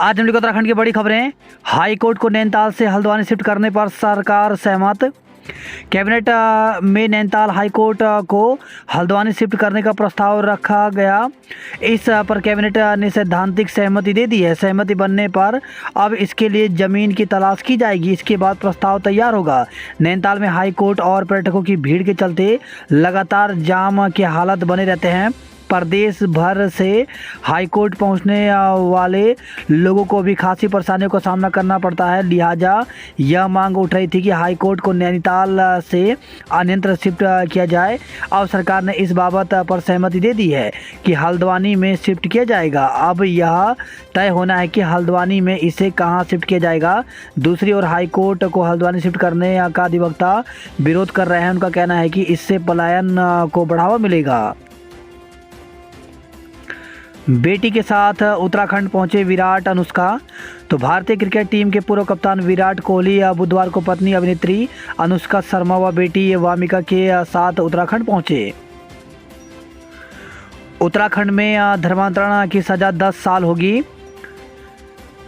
आज हम लोग उत्तराखंड की बड़ी खबरें। हाई कोर्ट को नैनीताल से हल्द्वानी शिफ्ट करने पर सरकार सहमत। कैबिनेट में नैनीताल हाई कोर्ट को हल्द्वानी शिफ्ट करने का प्रस्ताव रखा गया। इस पर कैबिनेट ने सैद्धांतिक सहमति दे दी है। सहमति बनने पर अब इसके लिए जमीन की तलाश की जाएगी। इसके बाद प्रस्ताव तैयार होगा। नैनीताल में हाई कोर्ट और पर्यटकों की भीड़ के चलते लगातार जाम के हालात बने रहते हैं। प्रदेश भर से हाई कोर्ट पहुंचने वाले लोगों को भी खासी परेशानियों का सामना करना पड़ता है। लिहाजा यह मांग उठ रही थी कि हाई कोर्ट को नैनीताल से अन्यत्र शिफ्ट किया जाए। अब सरकार ने इस बाबत पर सहमति दे दी है कि हल्द्वानी में शिफ्ट किया जाएगा। अब यह तय होना है कि हल्द्वानी में इसे कहां शिफ्ट किया जाएगा। दूसरी ओर हाई कोर्ट को हल्द्वानी शिफ्ट करने का अधिवक्ता विरोध कर रहे हैं। उनका कहना है कि इससे पलायन को बढ़ावा मिलेगा। बेटी के साथ उत्तराखंड पहुंचे विराट अनुष्का। तो भारतीय क्रिकेट टीम के पूर्व कप्तान विराट कोहली बुधवार को पत्नी अभिनेत्री अनुष्का शर्मा व बेटी वामिका के साथ उत्तराखंड पहुंचे। उत्तराखंड में धर्मांतरण की सजा 10 साल होगी।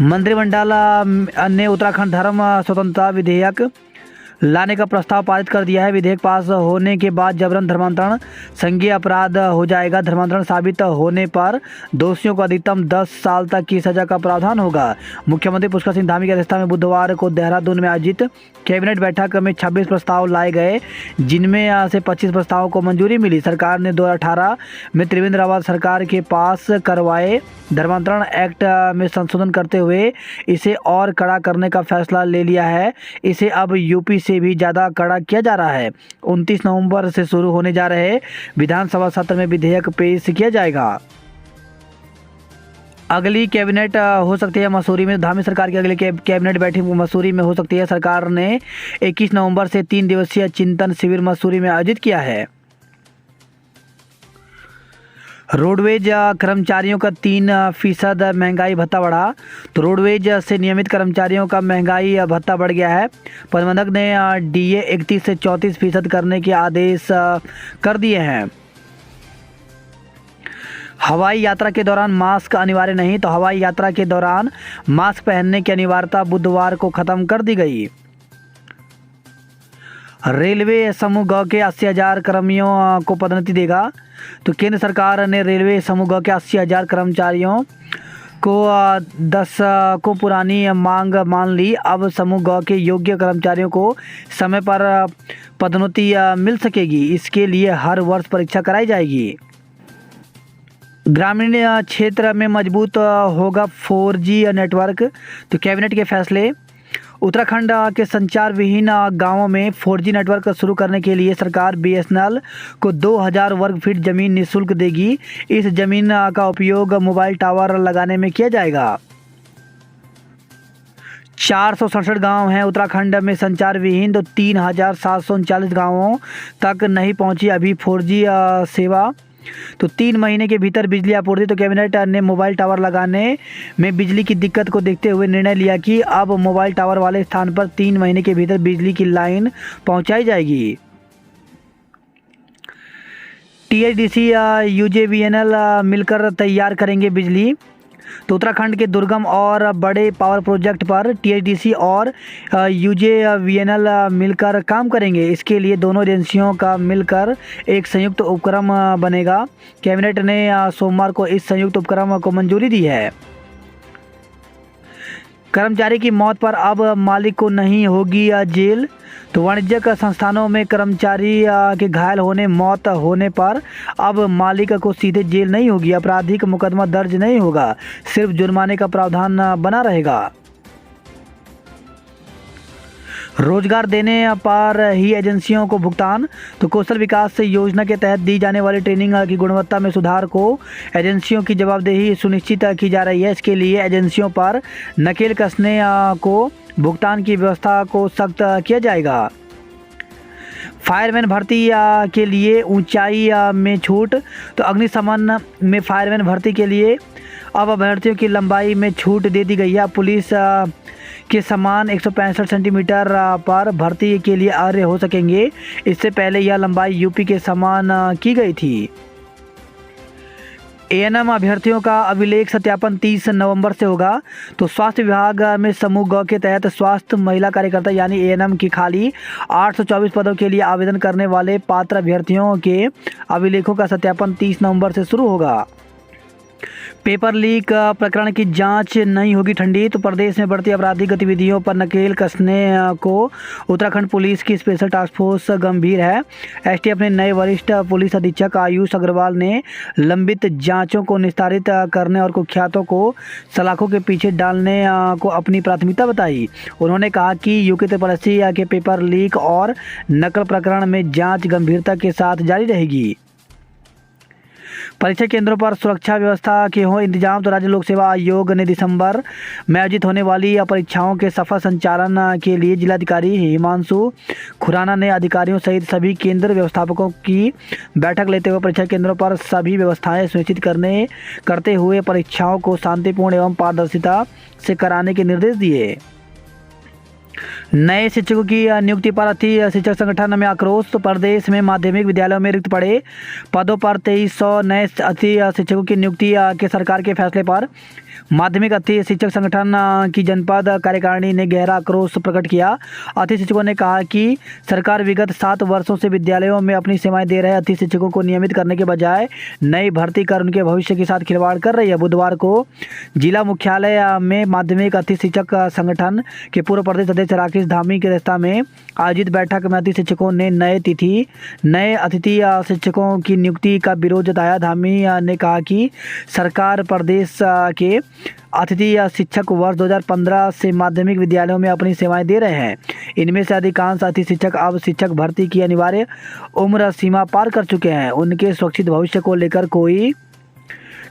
मंत्रिमंडल ने उत्तराखंड धर्म स्वतंत्रता विधेयक लाने का प्रस्ताव पारित कर दिया है। विधेयक पास होने के बाद जबरन धर्मांतरण संज्ञेय अपराध हो जाएगा। धर्मांतरण साबित होने पर दोषियों को अधिकतम 10 साल तक की सजा का प्रावधान होगा। मुख्यमंत्री पुष्कर सिंह धामी की अध्यक्षता में बुधवार को देहरादून में आयोजित कैबिनेट बैठक में 26 प्रस्ताव लाए गए, जिनमें से 25 प्रस्तावों को मंजूरी मिली। सरकार ने 2018 में त्रिवेंद्र रावत सरकार के पास करवाए धर्मांतरण एक्ट में संशोधन करते हुए इसे और कड़ा करने का फैसला ले लिया है। इसे अब यूपी से भी ज़्यादा कड़ा किया जा रहा है। 29 नवंबर से शुरू होने जा रहे विधानसभा सत्र में विधेयक पेश किया जाएगा। अगली कैबिनेट हो सकती है मसूरी में। धामी सरकार की अगली कैबिनेट बैठक मसूरी में हो सकती है। सरकार ने 21 नवंबर से 3 दिवसीय चिंतन शिविर मसूरी में आयोजित किया है। रोडवेज कर्मचारियों का 3% महंगाई भत्ता बढ़ा। तो रोडवेज से नियमित कर्मचारियों का महंगाई भत्ता बढ़ गया है। प्रबंधक ने डीए 31 से 34% करने के आदेश कर दिए हैं। हवाई यात्रा के दौरान मास्क अनिवार्य नहीं। तो हवाई यात्रा के दौरान मास्क पहनने की अनिवार्यता बुधवार को खत्म कर दी गई। रेलवे समूह ग के 80,000 कर्मियों को पदोन्नति देगा। तो केंद्र सरकार ने रेलवे समूह ग के 80,000 कर्मचारियों को 10 को पुरानी मांग मान ली। अब समूह ग के योग्य कर्मचारियों को समय पर पदोन्नति मिल सकेगी। इसके लिए हर वर्ष परीक्षा कराई जाएगी। ग्रामीण क्षेत्र में मजबूत होगा 4G नेटवर्क। तो कैबिनेट के फैसले। उत्तराखंड के संचार विहीन गांवों में 4G नेटवर्क शुरू करने के लिए सरकार BSNL को 2000 वर्ग फीट जमीन निःशुल्क देगी। इस जमीन का उपयोग मोबाइल टावर लगाने में किया जाएगा। 467 गांव हैं उत्तराखंड में संचार विहीन। तो 3739 गांवों तक नहीं पहुंची अभी 4G सेवा। तो 3 महीने के भीतर बिजली आपूर्ति। तो कैबिनेट ने मोबाइल टावर लगाने में बिजली की दिक्कत को देखते हुए निर्णय लिया कि अब मोबाइल टावर वाले स्थान पर 3 महीने के भीतर बिजली की लाइन पहुंचाई जाएगी। THDC UJVNL मिलकर तैयार करेंगे बिजली। तो उत्तराखंड के दुर्गम और बड़े पावर प्रोजेक्ट पर THDC और UJVNL मिलकर काम करेंगे। इसके लिए दोनों एजेंसियों का मिलकर एक संयुक्त उपक्रम बनेगा। कैबिनेट ने सोमवार को इस संयुक्त उपक्रम को मंजूरी दी है। कर्मचारी की मौत पर अब मालिक को नहीं होगी जेल। तो वाणिज्यिक संस्थानों में कर्मचारी के घायल होने मौत होने पर अब मालिक को सीधे जेल नहीं होगी। आपराधिक मुकदमा दर्ज नहीं होगा, सिर्फ जुर्माने का प्रावधान बना रहेगा। रोजगार देने पर ही एजेंसियों को भुगतान। तो कौशल विकास योजना के तहत दी जाने वाली ट्रेनिंग की गुणवत्ता में सुधार को एजेंसियों की जवाबदेही सुनिश्चित की जा रही है। इसके लिए एजेंसियों पर नकेल कसने को भुगतान की व्यवस्था को सख्त किया जाएगा। फायरमैन भर्ती के लिए ऊंचाई में छूट। तो अग्निशमन में फायरमैन भर्ती के लिए अब अभ्यर्थियों की लंबाई में छूट दे दी गई है। पुलिस के समान 165 सेंटीमीटर पर भर्ती के लिए अर्ह हो सकेंगे। इससे पहले यह लंबाई यूपी के समान की गई थी। एएनएम अभ्यर्थियों का अभिलेख सत्यापन 30 नवंबर से होगा। तो स्वास्थ्य विभाग में समूह ग के तहत स्वास्थ्य महिला कार्यकर्ता यानी एएनएम की खाली 824 पदों के लिए आवेदन करने वाले पात्र अभ्यर्थियों के अभिलेखों का सत्यापन 30 नवंबर से शुरू होगा। पेपर लीक प्रकरण की जांच नहीं होगी ठंडी। तो प्रदेश में बढ़ती आपराधिक गतिविधियों पर नकेल कसने को उत्तराखंड पुलिस की स्पेशल टास्क फोर्स गंभीर है। एसटीएफ ने नए वरिष्ठ पुलिस अधीक्षक आयुष अग्रवाल ने लंबित जांचों को निस्तारित करने और कुख्यातों को सलाखों के पीछे डालने को अपनी प्राथमिकता बताई। उन्होंने कहा कि यूके त्रिपलएससी के पेपर लीक और नकल प्रकरण में जाँच गंभीरता के साथ जारी रहेगी। परीक्षा केंद्रों पर सुरक्षा व्यवस्था के हो इंतजाम। तो राज्य लोक सेवा आयोग ने दिसंबर में आयोजित होने वाली परीक्षाओं के सफल संचालन के लिए जिलाधिकारी हिमांशु खुराना ने अधिकारियों सहित सभी केंद्र व्यवस्थापकों की बैठक लेते हुए परीक्षा केंद्रों पर सभी व्यवस्थाएं सुनिश्चित करते हुए परीक्षाओं को शांतिपूर्ण एवं पारदर्शिता से कराने के निर्देश दिए। नए शिक्षकों की नियुक्ति पर अति शिक्षक संगठन में आक्रोश। तो प्रदेश में माध्यमिक विद्यालयों में रिक्त पड़े पदों पर 2300 नए अति शिक्षकों की नियुक्ति के सरकार के फैसले पर माध्यमिक अति शिक्षक संगठन की जनपद कार्यकारिणी ने गहरा आक्रोश प्रकट किया। अति शिक्षकों ने कहा कि सरकार विगत 7 वर्षों से विद्यालयों में अपनी सेवाएं दे रहे अति शिक्षकों को नियमित करने के बजाय नई भर्ती कर उनके भविष्य के साथ खिलवाड़ कर रही है। बुधवार को जिला मुख्यालय में माध्यमिक अति शिक्षक संगठन के पूर्व प्रदेश अध्यक्ष राकेश धामी की अध्यक्षता में आयोजित बैठक में अति शिक्षकों ने नए अतिथि शिक्षकों की नियुक्ति का विरोध जताया। धामी ने कहा कि सरकार प्रदेश के अतिथि शिक्षक वर्ष 2015 से माध्यमिक विद्यालयों में अपनी सेवाएं दे रहे हैं। इनमें से अधिकांश अतिथि शिक्षक अब शिक्षक भर्ती की अनिवार्य उम्र सीमा पार कर चुके हैं। उनके सुरक्षित भविष्य को लेकर कोई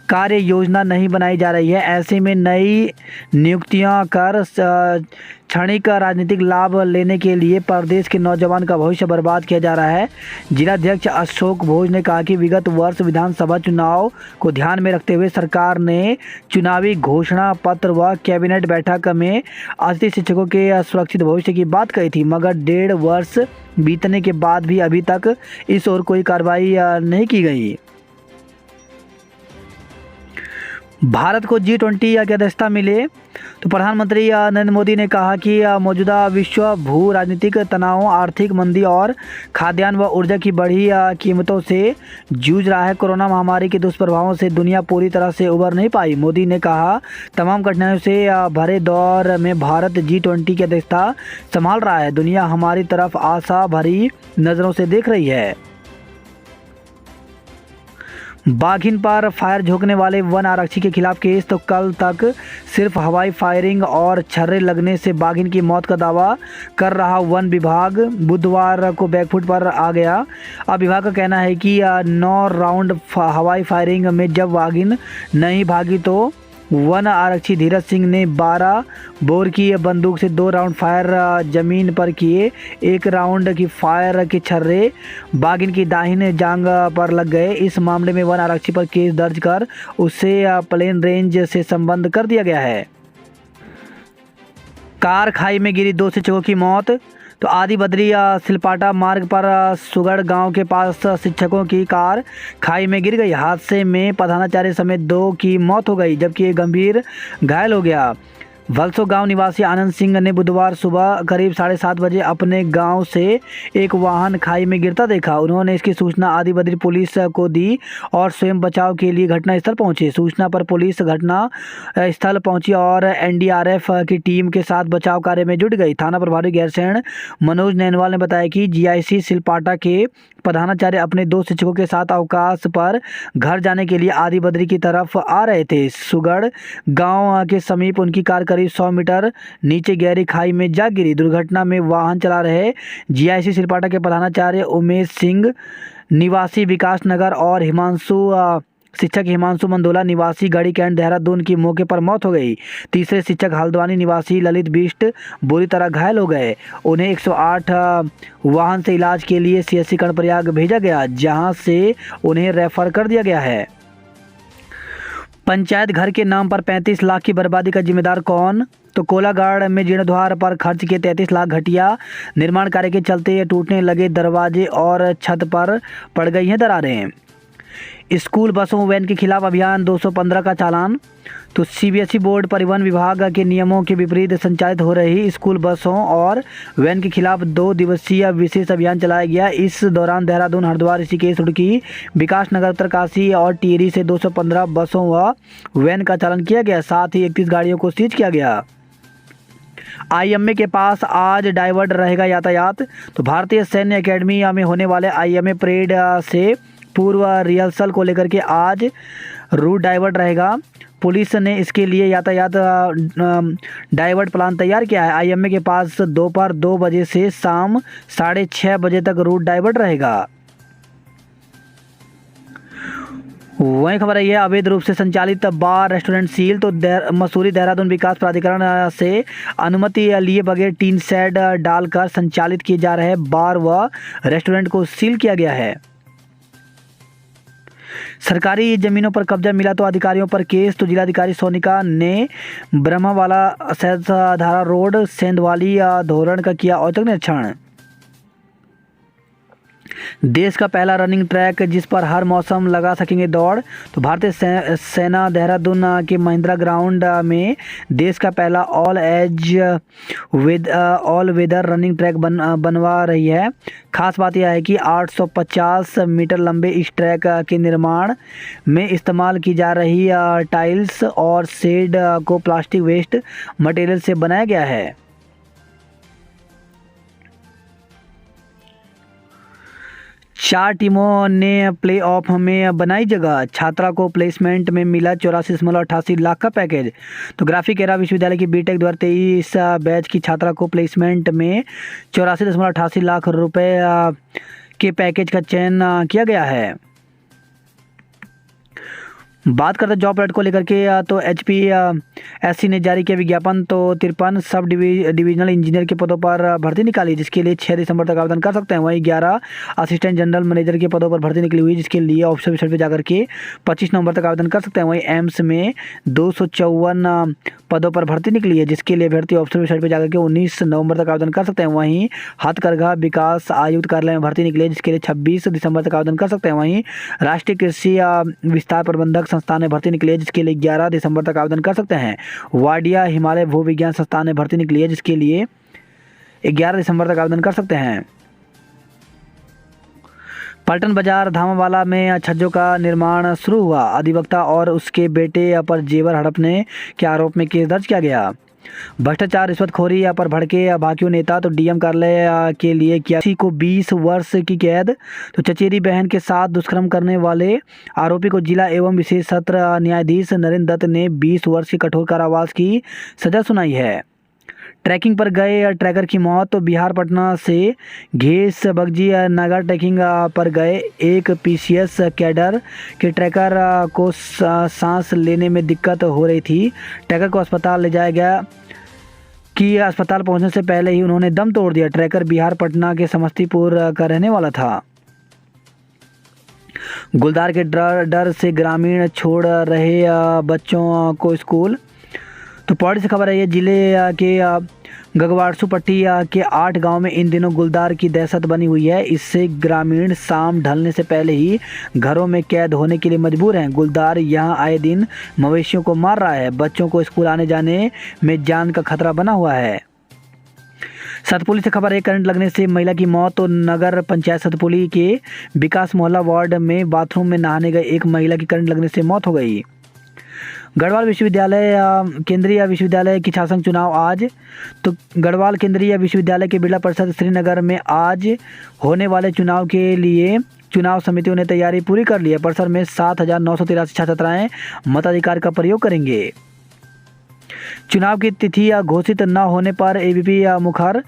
कार्य योजना नहीं बनाई जा रही है। ऐसे में नई नियुक्तियां कर क्षणिक राजनीतिक लाभ लेने के लिए प्रदेश के नौजवान का भविष्य बर्बाद किया जा रहा है। जिलाध्यक्ष अशोक भोज ने कहा कि विगत वर्ष विधानसभा चुनाव को ध्यान में रखते हुए सरकार ने चुनावी घोषणा पत्र व कैबिनेट बैठक में अतिथि शिक्षकों के सुरक्षित भविष्य की बात कही थी, मगर 1.5 वर्ष बीतने के बाद भी अभी तक इस ओर कोई कार्रवाई नहीं की गई। भारत को G20 की अध्यक्षता मिले। तो प्रधानमंत्री नरेंद्र मोदी ने कहा कि मौजूदा विश्व भू राजनीतिक तनाव, आर्थिक मंदी और खाद्यान्न व ऊर्जा की बढ़ी कीमतों से जूझ रहा है। कोरोना महामारी के दुष्प्रभावों से दुनिया पूरी तरह से उबर नहीं पाई। मोदी ने कहा, तमाम कठिनाइयों से भरे दौर में भारत G20 की अध्यक्षता संभाल रहा है। दुनिया हमारी तरफ आशा भरी नज़रों से देख रही है। बाघिन पर फायर झोंकने वाले वन आरक्षी के खिलाफ केस। तो कल तक सिर्फ हवाई फायरिंग और छर्रे लगने से बाघिन की मौत का दावा कर रहा वन विभाग बुधवार को बैकफुट पर आ गया। अब विभाग का कहना है कि 9 राउंड हवाई फायरिंग में जब बाघिन नहीं भागी तो वन आरक्षी धीरज सिंह ने 12 बोर की बंदूक से 2 राउंड फायर जमीन पर किए। 1 राउंड की फायर के छर्रे बाघिन की दाहिने जांघ पर लग गए। इस मामले में वन आरक्षी पर केस दर्ज कर उसे प्लेन रेंज से संबद्ध कर दिया गया है। कार खाई में गिरी 2 शिक्षकों की मौत। तो आदि बद्री सिलपाटा मार्ग पर सुगड़ गांव के पास शिक्षकों की कार खाई में गिर गई। हादसे में प्रधानाचार्य समेत 2 की मौत हो गई, जबकि एक गंभीर घायल हो गया। वलसो गांव निवासी आनंद सिंह ने बुधवार सुबह करीब 7:30 बजे अपने गांव से एक वाहन खाई में गिरता देखा। उन्होंने इसकी सूचना आदि बद्री पुलिस को दी और स्वयं बचाव के लिए घटनास्थल पहुंचे। सूचना पर पुलिस घटना स्थल पहुंची और एनडीआरएफ की टीम के साथ बचाव कार्य में जुट गई। थाना प्रभारी गैरसैंण मनोज नैनवाल ने बताया कि जीआईसी सिलपाटा के प्रधानाचार्य अपने 2 शिक्षकों के साथ अवकाश पर घर जाने के लिए आदि बद्री की तरफ आ रहे थे। सुगड़ गांव के समीप उनकी कार करीब 100 मीटर नीचे गहरी खाई में जा गिरी। दुर्घटना में वाहन चला रहे जीआईसी सिलपाटा के प्रधानाचार्य उमेश सिंह निवासी विकास नगर और शिक्षक हिमांशु मंदोला निवासी गढ़ी कैंट देहरादून की मौके पर मौत हो गई। तीसरे शिक्षक हल्द्वानी निवासी ललित बिष्ट बुरी तरह घायल हो गए। उन्हें 108 वाहन से इलाज के लिए सीएससी कर्णप्रयाग भेजा गया, जहां से उन्हें रेफर कर दिया गया है। पंचायत घर के नाम पर 35 लाख की बर्बादी का जिम्मेदार कौन? तो कोलागढ़ में जीर्णोद्धार पर खर्च के 33 लाख घटिया। निर्माण कार्य के चलते टूटने लगे दरवाजे और छत पर पड़ गई हैं दरारें। स्कूल बसों वैन के खिलाफ अभियान 215 का चालान। तो सीबीएसई बोर्ड परिवहन विभाग के नियमों के विपरीत संचालित हो रही स्कूल बसों और वैन के खिलाफ 2 दिवसीय विशेष अभियान चलाया गया। इस दौरान देहरादून, हरिद्वार, ऋषिकेश, रुड़की, विकासनगर, उत्तरकाशी और टिहरी से 215 बसों व वैन का चालान किया गया। साथ ही 31 गाड़ियों को सीज किया गया। आईएमए के पास आज डाइवर्ट रहेगा यातायात। तो भारतीय सैन्य एकेडमी में होने वाले आईएमए परेड से पूर्व रिहर्सल को लेकर के आज रूट डाइवर्ट रहेगा। पुलिस ने इसके लिए यातायात डाइवर्ट प्लान तैयार किया है। आईएमए के पास दोपहर 2 बजे से शाम 6:30 बजे तक रूट डाइवर्ट रहेगा। वही खबर है, अवैध रूप से संचालित बार रेस्टोरेंट सील। तो मसूरी देहरादून विकास प्राधिकरण से अनुमति लिए बगैर टीन शेड डालकर संचालित किए जा रहे बार व रेस्टोरेंट को सील किया गया है। सरकारी जमीनों पर कब्जा मिला तो अधिकारियों पर केस। तो जिलाधिकारी सोनिका ने ब्रह्मावाला, सैदधारा रोड, सेंधवाली धोरण का किया औचक निरीक्षण। देश का पहला रनिंग ट्रैक जिस पर हर मौसम लगा सकेंगे दौड़। तो भारतीय सेना देहरादून के महिंद्रा ग्राउंड में देश का पहला ऑल वेदर रनिंग ट्रैक बनवा रही है। खास बात यह है कि 850 मीटर लंबे इस ट्रैक के निर्माण में इस्तेमाल की जा रही टाइल्स और शेड को प्लास्टिक वेस्ट मटेरियल से बनाया गया है। चार टीमों ने प्लेऑफ में बनाई जगह। छात्रा को प्लेसमेंट में मिला 84.88 लाख का पैकेज। तो ग्राफिक एरा विश्वविद्यालय की बीटेक 2023 बैच की छात्रा को प्लेसमेंट में 84.88 लाख रुपए के पैकेज का चयन किया गया है। बात करते जॉब अलर्ट को लेकर के, तो HPSC ने जारी किया विज्ञापन। तो 53 सब डिविजनल इंजीनियर के पदों पर भर्ती निकाली, जिसके लिए 6 दिसंबर तक आवेदन कर सकते हैं। वहीं 11 असिस्टेंट जनरल मैनेजर के पदों पर भर्ती निकली हुई, जिसके लिए ऑफिसर वेबसाइट पर जाकर के 25 नवंबर तक आवेदन कर सकते हैं। वहीं एम्स में 254 पदों पर भर्ती निकली है, जिसके लिए अभ्यर्थी ऑफिसर वेबसाइट पर जाकर के 19 नवंबर तक आवेदन कर सकते हैं। वहीं हथकरघा विकास आयुक्त कार्यालय में भर्ती निकली है, जिसके लिए 26 दिसंबर तक आवेदन कर सकते हैं। वहीं राष्ट्रीय कृषि विस्तार प्रबंधक संस्थान में भर्ती निकली है, जिसके लिए 11 दिसंबर तक आवेदन कर सकते हैं। वाडिया हिमालय भू विज्ञान संस्थान में भर्ती निकली है, जिसके लिए 11 दिसंबर तक आवेदन कर सकते हैं। पलटन बाजार धामावाला में छज्जों का निर्माण शुरू हुआ। अधिवक्ता और उसके बेटे पर जेवर हड़पने के आरोप में केस दर्ज किया गया। भ्रष्टाचार, रिश्वतखोरी पर भड़के भाकियू नेता। तो डीएम कार्यालय के लिए किया किसी को 20 वर्ष की कैद। तो चचेरी बहन के साथ दुष्कर्म करने वाले आरोपी को जिला एवं विशेष सत्र न्यायाधीश नरेंद्र दत्त ने 20 वर्ष की कठोर कारावास की सजा सुनाई है। ट्रैकिंग पर गए ट्रैकर की मौत। तो बिहार पटना से घेस बगजी नगर ट्रैकिंग पर गए एक पीसीएस कैडर के ट्रैकर को सांस लेने में दिक्कत हो रही थी। ट्रैकर को अस्पताल ले जाया गया कि अस्पताल पहुंचने से पहले ही उन्होंने दम तोड़ दिया। ट्रैकर बिहार पटना के समस्तीपुर का रहने वाला था। गुलदार के डर से ग्रामीण छोड़ रहे बच्चों को स्कूल। तो पौड़ी से खबर है, ये जिले के गगवाड़सू पट्टी के 8 गांव में इन दिनों गुलदार की दहशत बनी हुई है। इससे ग्रामीण शाम ढलने से पहले ही घरों में कैद होने के लिए मजबूर हैं। गुलदार यहां आए दिन मवेशियों को मार रहा है। बच्चों को स्कूल आने जाने में जान का खतरा बना हुआ है। सतपुली से खबर है, करंट लगने से महिला की मौत। तो नगर पंचायत सतपुली के विकास मोहल्ला वार्ड में बाथरूम में नहाने गए एक महिला की करंट लगने से मौत हो गई। गढ़वाल विश्वविद्यालय केंद्रीय विश्वविद्यालय की छात्रसंघ चुनाव आज। तो गढ़वाल केंद्रीय विश्वविद्यालय के बिरला परिषद श्रीनगर में आज होने वाले चुनाव के लिए चुनाव समितियों ने तैयारी पूरी कर ली है। परिसर में 7,983 छात्र छात्राएं मताधिकार का प्रयोग करेंगे। चुनाव की तिथि घोषित न होने पर एबीपी मुखर।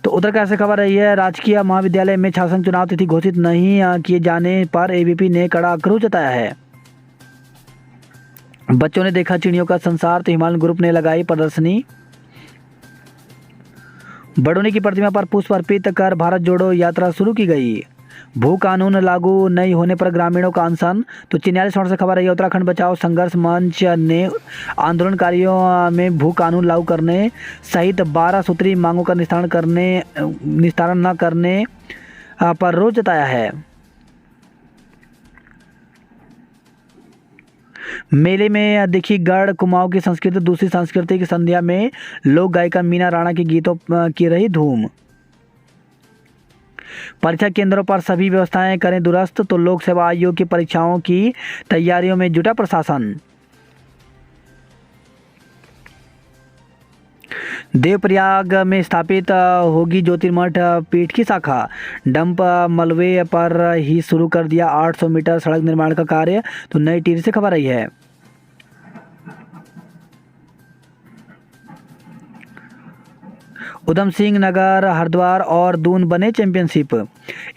तो उधर कैसे खबर रही है, राजकीय महाविद्यालय में छात्रसंघ चुनाव तिथि घोषित नहीं किए जाने पर एबीपी ने कड़ा आक्रोश जताया है। बच्चों ने देखा चिड़ियों का संसार। तो हिमालयन ग्रुप ने लगाई प्रदर्शनी। बडोनी की प्रतिमा पर पुष्प अर्पित कर भारत जोड़ो यात्रा शुरू की गई। भू कानून लागू नहीं होने पर ग्रामीणों का अनशन। तो 44 से खबर है, उत्तराखंड बचाओ संघर्ष मंच ने आंदोलनकारियों में भू कानून लागू करने सहित 12 सूत्री मांगों का निस्तारण न करने पर रोष जताया है। मेले में दिखी गढ़ कुमाऊं की संस्कृति, दूसरी संस्कृति की संध्या में लोक गायिका मीना राणा के गीतों की रही धूम। परीक्षा केंद्रों पर सभी व्यवस्थाएं करें दुरुस्त, तो लोक सेवा आयोग की परीक्षाओं की तैयारियों में जुटा प्रशासन। देवप्रयाग में स्थापित होगी ज्योतिर्मठ पीठ की शाखा। डंप मलबे पर ही शुरू कर दिया 800 मीटर सड़क निर्माण का कार्य, तो नई टिहरी से खबर आई है। उधम सिंह नगर, हरिद्वार और दून बने चैंपियनशिप।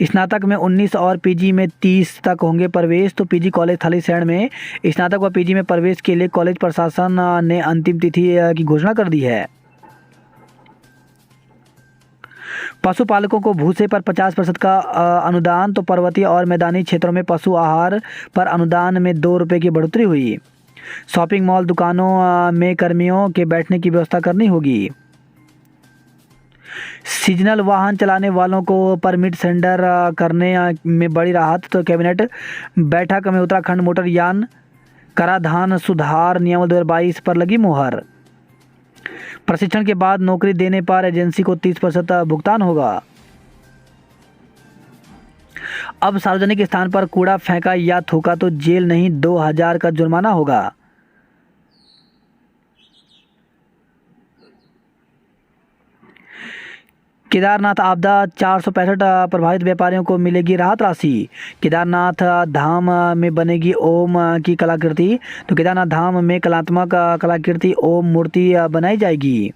स्नातक में 19 और पीजी में 30 तक होंगे प्रवेश, तो पीजी कॉलेज थलीसैंण में स्नातक व पीजी में प्रवेश के लिए कॉलेज प्रशासन ने अंतिम तिथि की घोषणा कर दी है। पशुपालकों को भूसे पर 50% का अनुदान, तो पर्वतीय और मैदानी क्षेत्रों में पशु आहार पर अनुदान में 2 रुपये की बढ़ोतरी हुई। शॉपिंग मॉल दुकानों में कर्मियों के बैठने की व्यवस्था करनी होगी। सीजनल वाहन चलाने वालों को परमिट सेंडर करने में बड़ी राहत, तो कैबिनेट बैठक में उत्तराखंड मोटर यान कराधान सुधार नियम 2022 पर लगी मुहर। प्रशिक्षण के बाद नौकरी देने पर एजेंसी को 30% भुगतान होगा। अब सार्वजनिक स्थान पर कूड़ा फेंका या थूका तो जेल नहीं 2000 का जुर्माना होगा। केदारनाथ आपदा 465 प्रभावित व्यापारियों को मिलेगी राहत राशि। केदारनाथ धाम में बनेगी ओम की कलाकृति, तो केदारनाथ धाम में कलात्मक कलाकृति ओम मूर्ति बनाई जाएगी।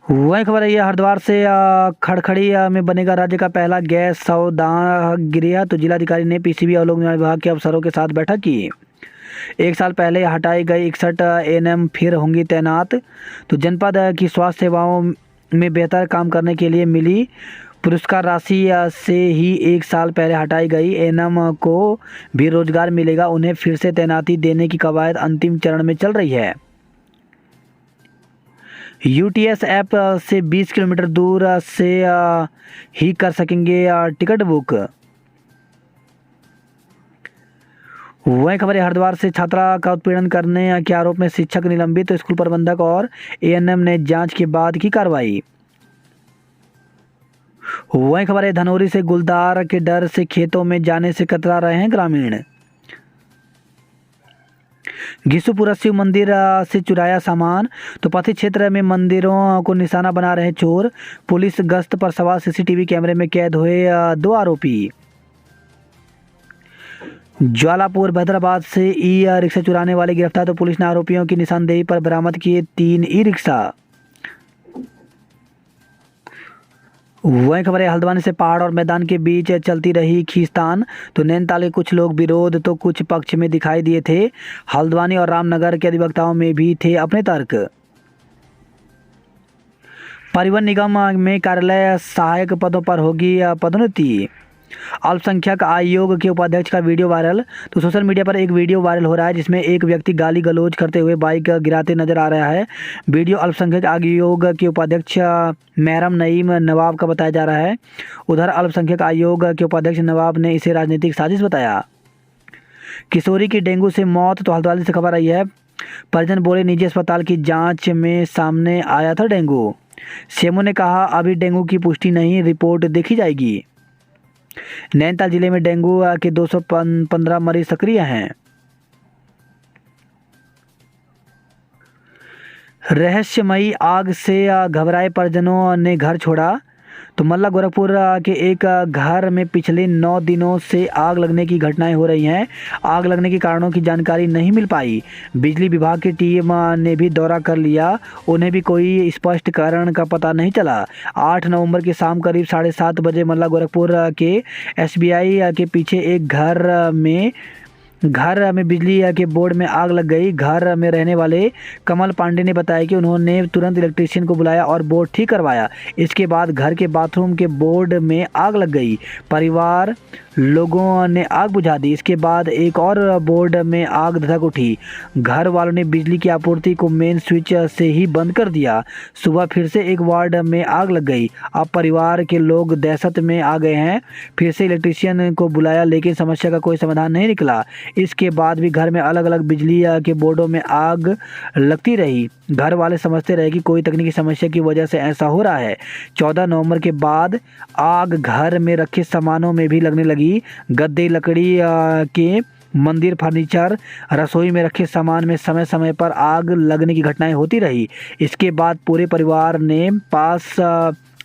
वही खबर है ये हरिद्वार से खड़खड़ी में बनेगा राज्य का पहला गैस सौदागृह, तो जिलाधिकारी ने पीसीबी और लोक निर्माण विभाग के अफसरों के साथ बैठक की। 1 साल पहले हटाई गई 61 एएनएम फिर होंगी तैनात, तो जनपद की स्वास्थ्य सेवाओं में बेहतर काम करने के लिए मिली पुरस्कार राशि से ही 1 साल पहले हटाई गई एएनएम को भी रोजगार मिलेगा। उन्हें फिर से तैनाती देने की कवायद अंतिम चरण में चल रही है। यूटीएस ऐप से 20 किलोमीटर दूर से ही कर सकेंगे टिकट बुक। वही खबर है हरिद्वार से छात्रा का उत्पीड़न करने के आरोप में शिक्षक निलंबित, तो स्कूल प्रबंधक और एएनएम ने जांच के बाद की कार्रवाई। वही खबर है धनौरी से गुलदार के डर से खेतों में जाने से कतरा रहे हैं ग्रामीण। घिसुपुरा शिव मंदिर से चुराया सामान, तो पथी क्षेत्र में मंदिरों को निशाना बना रहे चोर। पुलिस गश्त पर सवार सीसीटीवी कैमरे में कैद हुए 2 आरोपी। ज्वालापुर हैदराबाद से ई रिक्शा चुराने वाले गिरफ्तार, तो पुलिस ने आरोपियों की निशानदेही पर बरामद किए 3 ई रिक्शा। वही खबर है हल्द्वानी से पहाड़ और मैदान के बीच चलती रही खींचतान, तो नैनीताल के कुछ लोग विरोध तो कुछ पक्ष में दिखाई दिए थे। हल्द्वानी और रामनगर के अधिवक्ताओं में भी थे अपने तर्क। परिवहन निगम में कार्यालय सहायक पदों पर होगी पदोन्नति। अल्पसंख्यक आयोग के उपाध्यक्ष का वीडियो वायरल, तो सोशल मीडिया पर एक वीडियो वायरल हो रहा है जिसमें एक व्यक्ति गाली गलौज करते हुए बाइक गिराते नजर आ रहा है। वीडियो अल्पसंख्यक आयोग के उपाध्यक्ष महरम नईम नवाब का बताया जा रहा है। उधर अल्पसंख्यक आयोग के उपाध्यक्ष नवाब ने इसे राजनीतिक साजिश बताया। किशोरी की डेंगू से मौत, तो हल्द्वानी से खबर आई है। परिजन बोले निजी अस्पताल की जाँच में सामने आया था डेंगू। सीएमओ ने कहा अभी डेंगू की पुष्टि नहीं, रिपोर्ट देखी जाएगी। नैनीताल जिले में डेंगू के 215 मरीज सक्रिय हैं। रहस्यमयी आग से घबराए परिजनों ने घर छोड़ा, तो मल्ला गोरखपुर के एक घर में पिछले 9 दिनों से आग लगने की घटनाएं हो रही हैं। आग लगने के कारणों की जानकारी नहीं मिल पाई। बिजली विभाग की टीम ने भी दौरा कर लिया, उन्हें भी कोई स्पष्ट कारण का पता नहीं चला। 8 नवंबर की शाम करीब 7:30 बजे मल्ला गोरखपुर के एसबीआई के पीछे एक घर में घर में बिजली के बोर्ड में आग लग गई। घर में रहने वाले कमल पांडे ने बताया कि उन्होंने तुरंत इलेक्ट्रीशियन को बुलाया और बोर्ड ठीक करवाया। इसके बाद घर के बाथरूम के बोर्ड में आग लग गई। परिवार लोगों ने आग बुझा दी। इसके बाद एक और बोर्ड में आग धधक उठी। घर वालों ने बिजली की आपूर्ति को मेन स्विच से ही बंद कर दिया। सुबह फिर से एक वार्ड में आग लग गई। अब परिवार के लोग दहशत में आ गए हैं। फिर से इलेक्ट्रीशियन को बुलाया लेकिन समस्या का कोई समाधान नहीं निकला। इसके बाद भी घर में अलग अलग बिजली के बोर्डों में आग लगती रही। घर वाले समझते रहे कि कोई तकनीकी समस्या की वजह से ऐसा हो रहा है। 14 नवंबर के बाद आग घर में रखे सामानों में भी लगने लगी। गद्दे, लकड़ी के मंदिर, फर्नीचर, रसोई में रखे सामान में समय समय पर आग लगने की घटनाएं होती रही। इसके बाद पूरे परिवार ने पास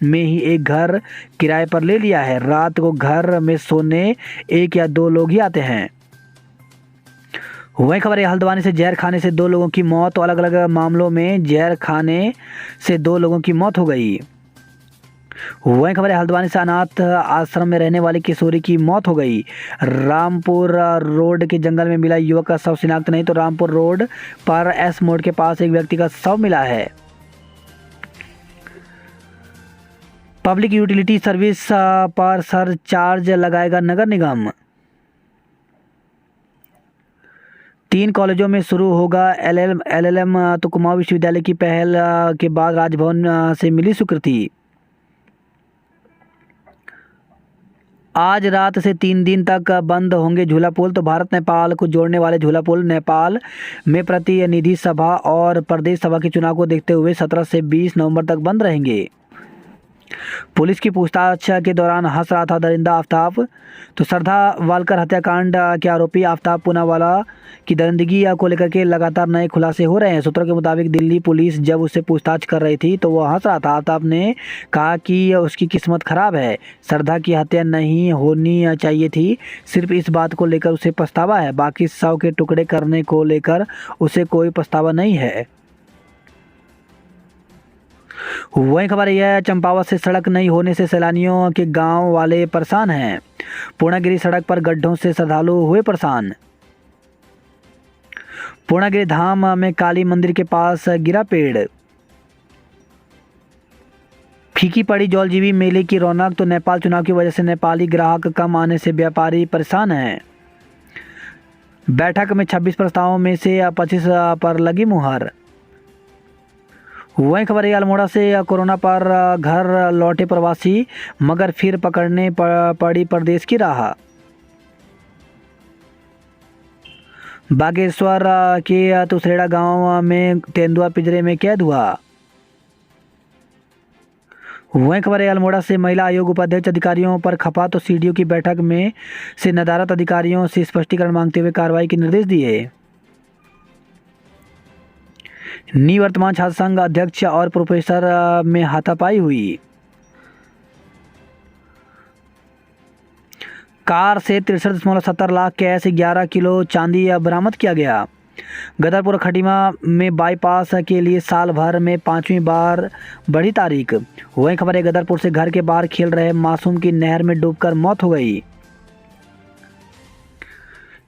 में ही एक घर किराए पर ले लिया है। रात को घर में सोने 1 या 2 लोग ही आते हैं। वही खबर है हल्द्वानी से जहर खाने से 2 लोगों की मौत। तो अलग अलग मामलों में जहर खाने से 2 लोगों की मौत हो गई। वही खबर है हल्द्वानी से अनाथ आश्रम में रहने वाली किशोरी की मौत हो गई। रामपुर रोड के जंगल में मिला युवक का शव शिनाख्त नहीं। तो रामपुर रोड पर एस मोड़ के पास एक व्यक्ति का शव मिला है। पब्लिक यूटिलिटी सर्विस पर सरचार्ज लगाएगा नगर निगम। 3 कॉलेजों में शुरू होगा एलएलएम। तो कुमाऊं विश्वविद्यालय की पहल के बाद राजभवन से मिली स्वीकृति। आज रात से 3 दिन तक बंद होंगे झूला पुल। तो भारत नेपाल को जोड़ने वाले झूला पुल नेपाल में प्रतिनिधि सभा और प्रदेश सभा के चुनाव को देखते हुए 17 से 20 नवंबर तक बंद रहेंगे। पुलिस की पूछताछ के दौरान हंस रहा था दरिंदा आफ्ताब। तो श्रद्धा वालकर हत्याकांड के आरोपी आफ्ताब पूनावाला की दरिंदगी को लेकर के लगातार नए खुलासे हो रहे हैं। सूत्रों के मुताबिक दिल्ली पुलिस जब उससे पूछताछ कर रही थी तो वह हंस रहा था। आफ्ताब ने कहा कि उसकी किस्मत खराब है, श्रद्धा की हत्या नहीं होनी चाहिए थी। सिर्फ इस बात को लेकर उसे पछतावा है, बाकी शव के टुकड़े करने को लेकर उसे कोई पछतावा नहीं है। वही खबर यह है चंपावत से सड़क नहीं होने से सैलानियों के गांव वाले परेशान हैं। पूर्णागिरी सड़क पर गड्ढों से श्रद्धालु हुए परेशान। पूर्णागिरी धाम में काली मंदिर के पास गिरा पेड़। फीकी पड़ी जौलजीबी मेले की रौनक। तो नेपाल चुनाव की वजह से नेपाली ग्राहक कम आने से व्यापारी परेशान हैं। बैठक में 26 प्रस्तावों में से 25 पर लगी मुहर। वही खबर है अल्मोड़ा से कोरोना पर घर लौटे प्रवासी मगर फिर पकड़ने पड़ी प्रदेश की राह। बागेश्वर के तुसरेड़ा गांव में तेंदुआ पिंजरे में कैद हुआ। वही खबर है अल्मोड़ा से महिला आयोग उपाध्यक्ष अधिकारियों पर खपा। तो सीडीओ की बैठक में से नदारत अधिकारियों से स्पष्टीकरण मांगते हुए कार्रवाई के निर्देश दिए। निवर्तमान छात्र संघ अध्यक्ष और प्रोफेसर में हाथापाई हुई। कार से 63.70 लाख कैश 11 किलो चांदी बरामद किया गया। गदरपुर खटीमा में बाईपास के लिए साल भर में 5वीं बार बढ़ी तारीख। वहीं खबर है गदरपुर से घर के बाहर खेल रहे मासूम की नहर में डूबकर मौत हो गई।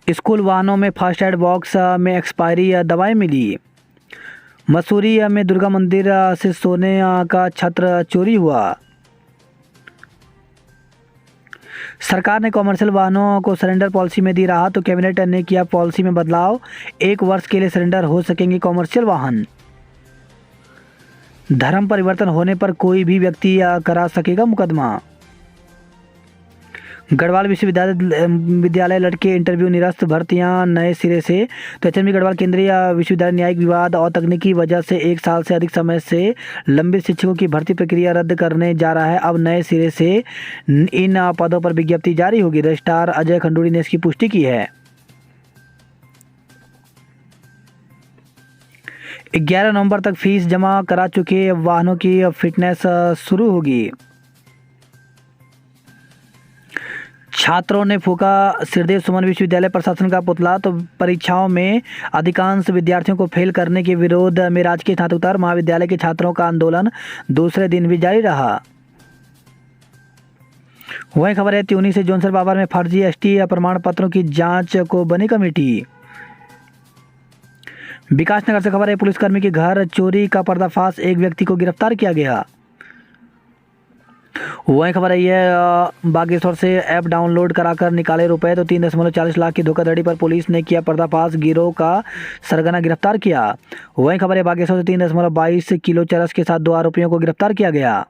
स्कूल वाहनों में फास्ट एड बॉक्स में एक्सपायरी दवाएं मिली। मसूरी में दुर्गा मंदिर से सोने का छत्र चोरी हुआ। सरकार ने कॉमर्शियल वाहनों को सरेंडर पॉलिसी में दी राहत। तो कैबिनेट ने किया पॉलिसी में बदलाव। 1 वर्ष के लिए सरेंडर हो सकेंगे कॉमर्शियल वाहन। धर्म परिवर्तन होने पर कोई भी व्यक्ति करा सकेगा मुकदमा। गढ़वाल विश्वविद्यालय लड़के इंटरव्यू निरस्त, भर्तियां नए सिरे से। तो एचएमबी गढ़वाल केंद्रीय विश्वविद्यालय न्यायिक विवाद और तकनीकी वजह से 1 साल से अधिक समय से लंबित शिक्षकों की भर्ती प्रक्रिया रद्द करने जा रहा है। अब नए सिरे से इन पदों पर विज्ञप्ति जारी होगी। रजिस्ट्रार अजय खंडूरी ने इसकी पुष्टि की है। 11 नवंबर तक फीस जमा करा चुके वाहनों की फिटनेस शुरू होगी। छात्रों ने फूका सिरदेव सुमन विश्वविद्यालय प्रशासन का पुतला। तो परीक्षाओं में अधिकांश विद्यार्थियों को फेल करने के विरोध में राजकीय स्नातकोत्तर महाविद्यालय के छात्रों का आंदोलन दूसरे दिन भी जारी रहा। वही खबर है त्यूनी से जोनसर बाबर में फर्जी एसटी प्रमाण पत्रों की जांच को बनी कमेटी। विकासनगर से खबर है पुलिसकर्मी के घर चोरी का पर्दाफाश, एक व्यक्ति को गिरफ्तार किया गया। वही खबर है ये बागेश्वर से ऐप डाउनलोड कराकर निकाले रुपए तो 3.40 लाख की धोखाधड़ी पर पुलिस ने किया पर्दाफाश, गिरोह का सरगना गिरफ्तार किया। वही खबर है बागेश्वर से 3.22 किलो चरस के साथ 2 आरोपियों को गिरफ्तार किया गया।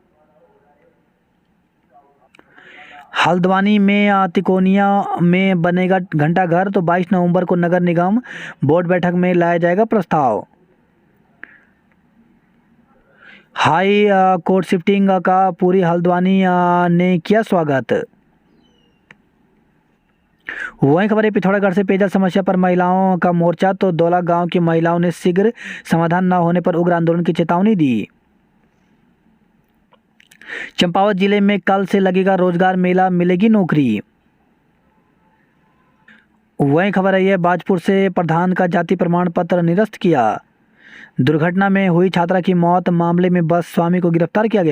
हल्द्वानी में तिकोनिया में बनेगा घंटाघर तो 22 नवंबर को नगर निगम बोर्ड बैठक में लाया जाएगा प्रस्ताव। हाई कोर्ट शिफ्टिंग का पूरी हल्द्वानी ने किया स्वागत। वहीं खबर है पिथौरागढ़ से पेयजल समस्या पर महिलाओं का मोर्चा तो दौला गांव की महिलाओं ने शीघ्र समाधान न होने पर उग्र आंदोलन की चेतावनी दी। चंपावत जिले में कल से लगेगा रोजगार मेला, मिलेगी नौकरी। वहीं खबर है यह बाजपुर से प्रधान का जाति प्रमाण पत्र निरस्त किया। दुर्घटना में हुई छात्रा की मौत मामले में बस स्वामी को गिरफ्तार किया गया।